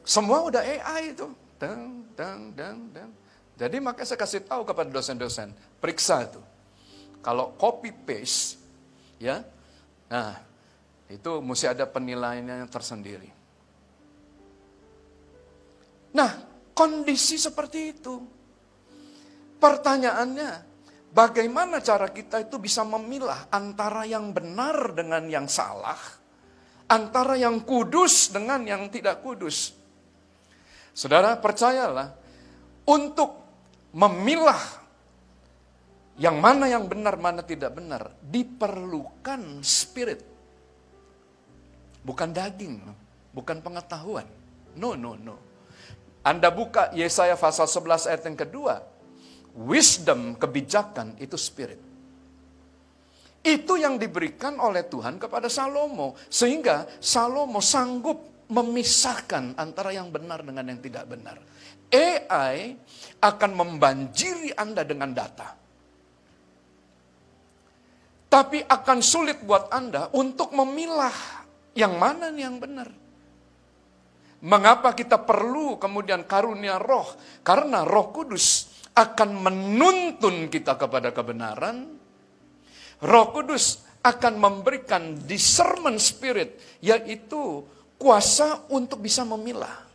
Semua udah AI itu. Jadi makanya saya kasih tahu kepada dosen-dosen, periksa itu. Kalau copy paste, ya, nah itu mesti ada penilaiannya tersendiri. Nah, kondisi seperti itu. Pertanyaannya, bagaimana cara kita itu bisa memilah antara yang benar dengan yang salah, antara yang kudus dengan yang tidak kudus. Saudara, percayalah, untuk memilah yang mana yang benar, mana tidak benar, diperlukan spirit. Bukan daging, bukan pengetahuan. No. Anda buka Yesaya pasal 11 ayat yang kedua. Wisdom, kebijakan, itu spirit. Itu yang diberikan oleh Tuhan kepada Salomo. Sehingga Salomo sanggup memisahkan antara yang benar dengan yang tidak benar. AI akan membanjiri Anda dengan data. Tapi akan sulit buat Anda untuk memilah yang mana nih yang benar. Mengapa kita perlu kemudian karunia roh? Karena Roh Kudus akan menuntun kita kepada kebenaran. Roh Kudus akan memberikan discernment spirit, yaitu kuasa untuk bisa memilah.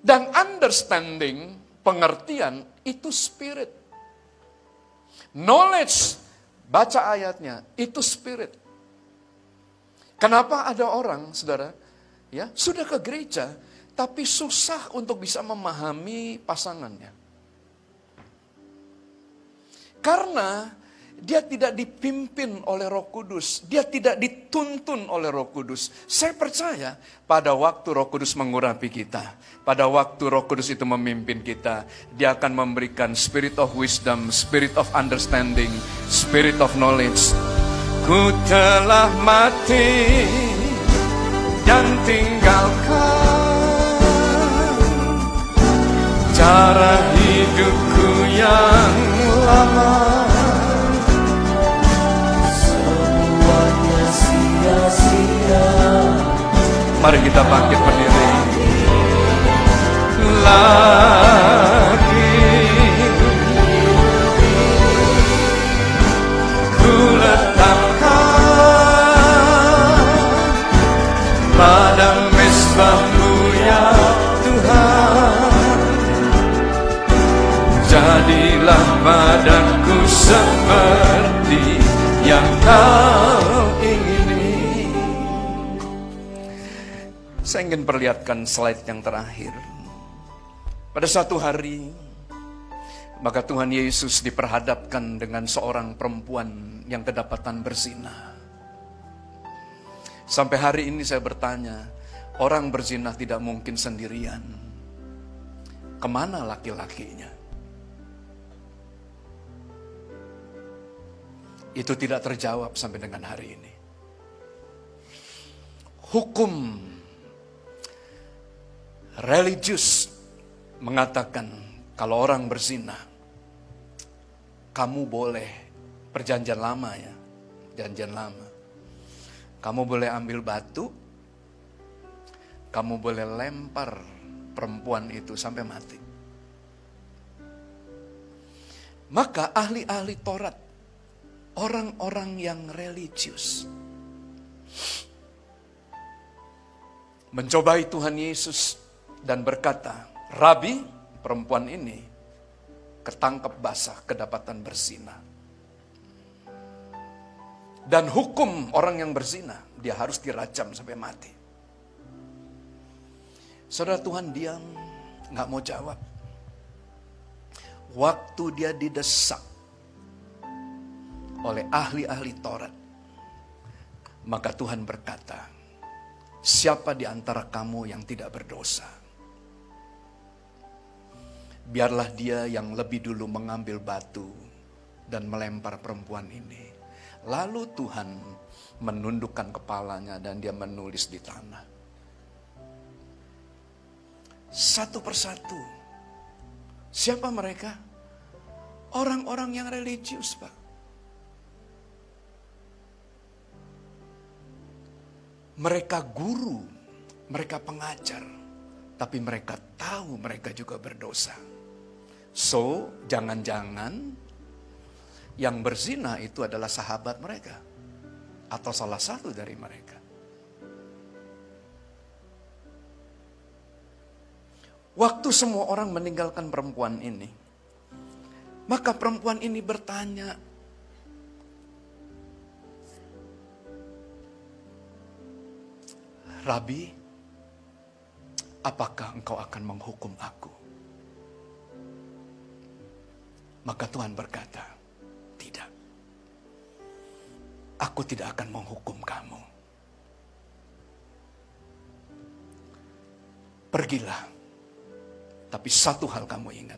Dan understanding, pengertian, itu spirit. Knowledge, baca ayatnya, itu spirit. Kenapa ada orang, saudara, ya sudah ke gereja, tapi susah untuk bisa memahami pasangannya? Karena dia tidak dipimpin oleh Roh Kudus. Dia tidak dituntun oleh Roh Kudus. Saya percaya pada waktu Roh Kudus mengurapi kita, pada waktu Roh Kudus itu memimpin kita, Dia akan memberikan spirit of wisdom, spirit of understanding, spirit of knowledge. Ku telah mati dan tinggalkan cara hidupku yang lama. Mari kita bangkit berdiri. Lagi ku letakkan pada mezbah-Mu ya Tuhan. Jadilah badanku seperti yang Kau ingini. Saya ingin perlihatkan slide yang terakhir. Pada suatu hari, maka Tuhan Yesus diperhadapkan dengan seorang perempuan yang kedapatan berzina. Sampai hari ini saya bertanya, orang berzina tidak mungkin sendirian. Kemana laki-lakinya? Itu tidak terjawab sampai dengan hari ini. Hukum religius mengatakan kalau orang berzina, kamu boleh, perjanjian lama ya, perjanjian lama. Kamu boleh ambil batu, kamu boleh lempar perempuan itu sampai mati. Maka ahli-ahli Taurat, orang-orang yang religius, mencobai Tuhan Yesus dan berkata, Rabi, perempuan ini ketangkep basah, kedapatan berzina. Dan hukum orang yang berzina, dia harus dirajam sampai mati. Saudara, Tuhan diam, gak mau jawab. Waktu dia didesak oleh ahli-ahli Taurat, maka Tuhan berkata, siapa di antara kamu yang tidak berdosa? Biarlah dia yang lebih dulu mengambil batu dan melempar perempuan ini. Lalu Tuhan menundukkan kepalanya dan dia menulis di tanah. Satu persatu. Siapa mereka? Orang-orang yang religius, Pak. Mereka guru, mereka pengajar, tapi mereka tahu mereka juga berdosa. So, jangan-jangan yang berzina itu adalah sahabat mereka atau salah satu dari mereka. Waktu semua orang meninggalkan perempuan ini, maka perempuan ini bertanya, Rabi, apakah engkau akan menghukum aku? Maka Tuhan berkata, tidak. Aku tidak akan menghukum kamu. Pergilah. Tapi satu hal kamu ingat.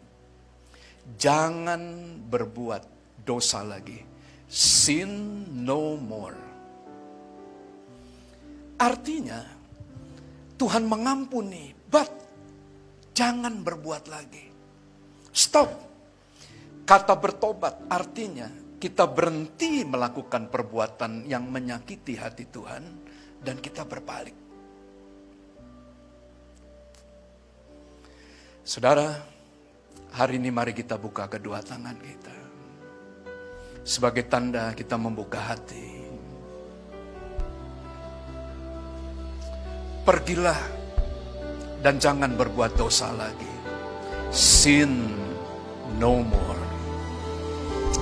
Jangan berbuat dosa lagi. Sin no more. Artinya, Tuhan mengampuni, but jangan berbuat lagi. Stop. Kata bertobat artinya kita berhenti melakukan perbuatan yang menyakiti hati Tuhan dan kita berbalik. Saudara, hari ini mari kita buka kedua tangan kita. Sebagai tanda kita membuka hati. Pergilah dan jangan berbuat dosa lagi. Sin no more.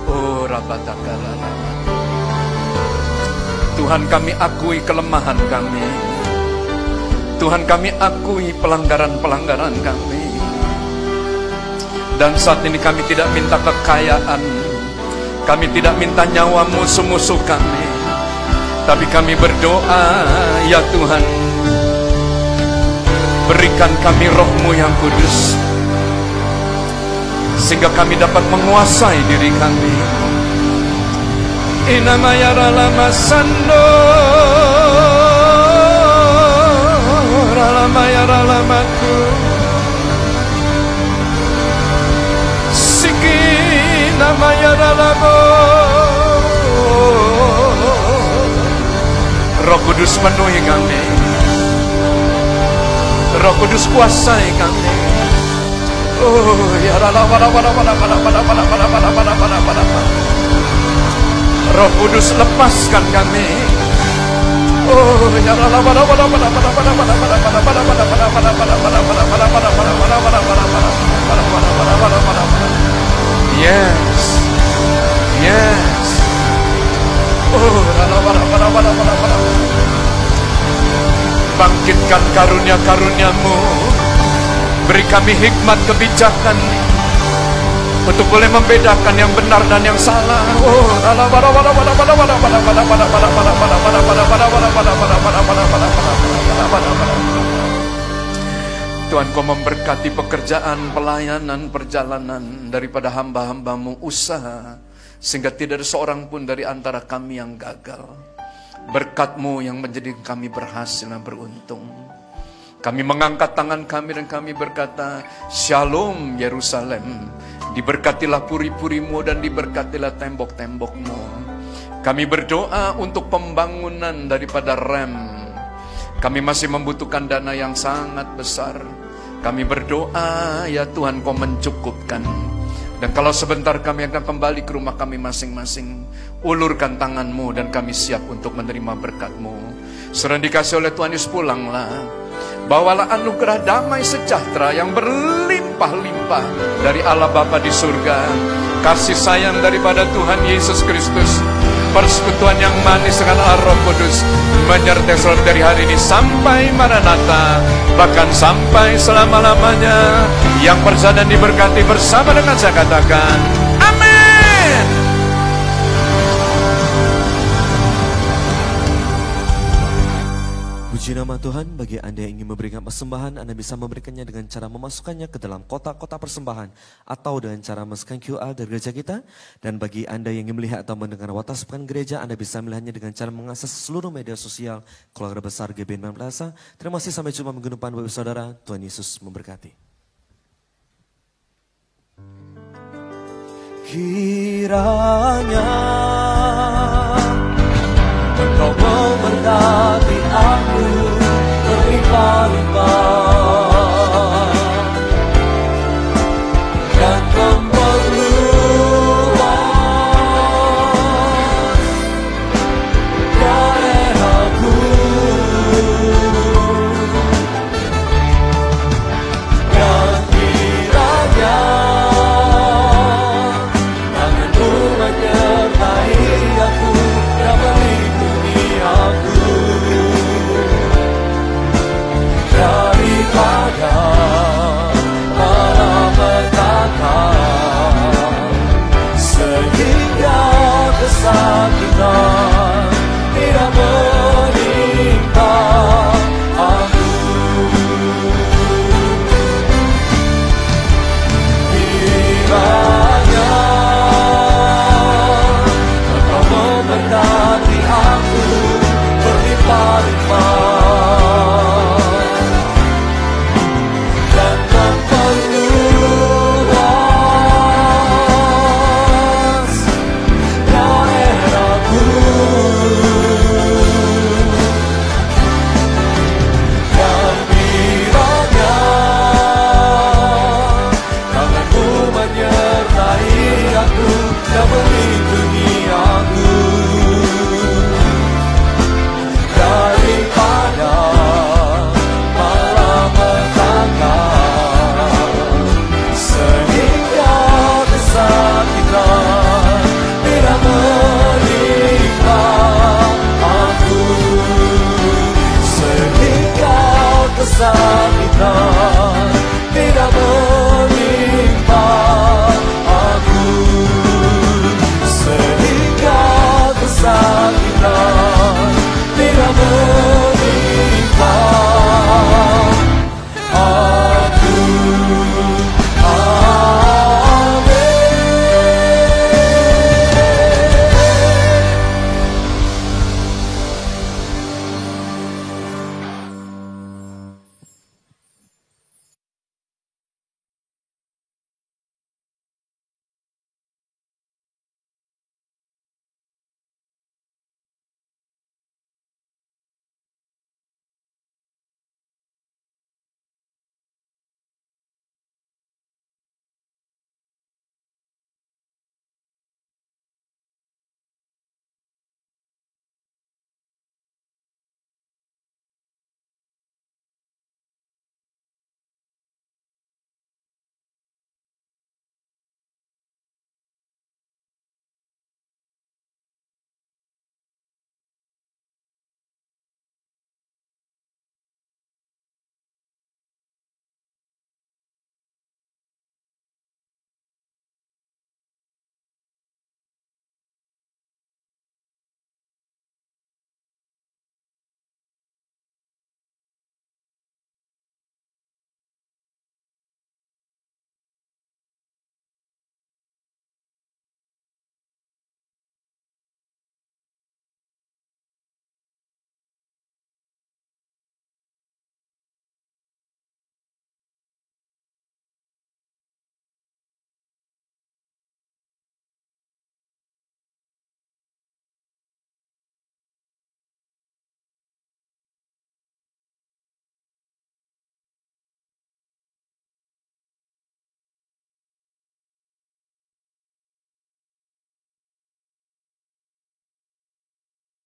Oh, Rabatakala. Tuhan, kami akui kelemahan kami. Tuhan, kami akui pelanggaran-pelanggaran kami. Dan saat ini kami tidak minta kekayaan. Kami tidak minta nyawa musuh-musuh kami. Tapi kami berdoa, ya Tuhan, berikan kami roh-Mu yang kudus, sehingga kami dapat menguasai diri kami. Inamaya ralama sando, ralamaya ralamaku, siki namaya ralamo. Roh Kudus penuhi kami. Roh Kudus kuasai kami. Oh ya Roh Kudus lepaskan kami. Oh ya yes, yes. Oh bangkitkan karunia-karuniamu. Beri kami hikmat kebijakan untuk boleh membedakan yang benar dan yang salah. Oh, Tuhan, Kau memberkati pekerjaan, pelayanan, perjalanan daripada hamba-hambamu, usaha, sehingga tidak ada seorang pun dari antara kami yang gagal. Berkat-Mu yang menjadikan kami berhasil dan beruntung. Kami mengangkat tangan kami dan kami berkata, Shalom Yerusalem. Diberkatilah puri-purimu dan diberkatilah tembok-tembokmu. Kami berdoa untuk pembangunan daripada rem. Kami masih membutuhkan dana yang sangat besar. Kami berdoa, ya Tuhan, Kau mencukupkan. Dan kalau sebentar kami akan kembali ke rumah kami masing-masing, ulurkan tangan-Mu dan kami siap untuk menerima berkat-Mu. Sudah dikasih oleh Tuhan Yesus, pulanglah. Bawalah anugerah damai sejahtera yang berlimpah-limpah dari Allah Bapa di surga, kasih sayang daripada Tuhan Yesus Kristus, persekutuan yang manis dengan Allah Roh Kudus, menyertai selalu dari hari ini sampai Maranatha, bahkan sampai selama-lamanya. Yang percaya dan diberkati bersama dengan saya katakan, amin. Puji nama Tuhan. Bagi Anda yang ingin memberikan persembahan, Anda bisa memberikannya dengan cara memasukkannya ke dalam kotak-kotak persembahan atau dengan cara memasukkan QR dari gereja kita. Dan bagi Anda yang ingin melihat atau mendengar watas pekan gereja, Anda bisa melihatnya dengan cara mengakses seluruh media sosial Keluarga Besar GBN Plaza. Terima kasih, sampai jumpa minggu depan Bapak Saudara. Tuhan Yesus memberkati. Kiranya Engkau memberkati aku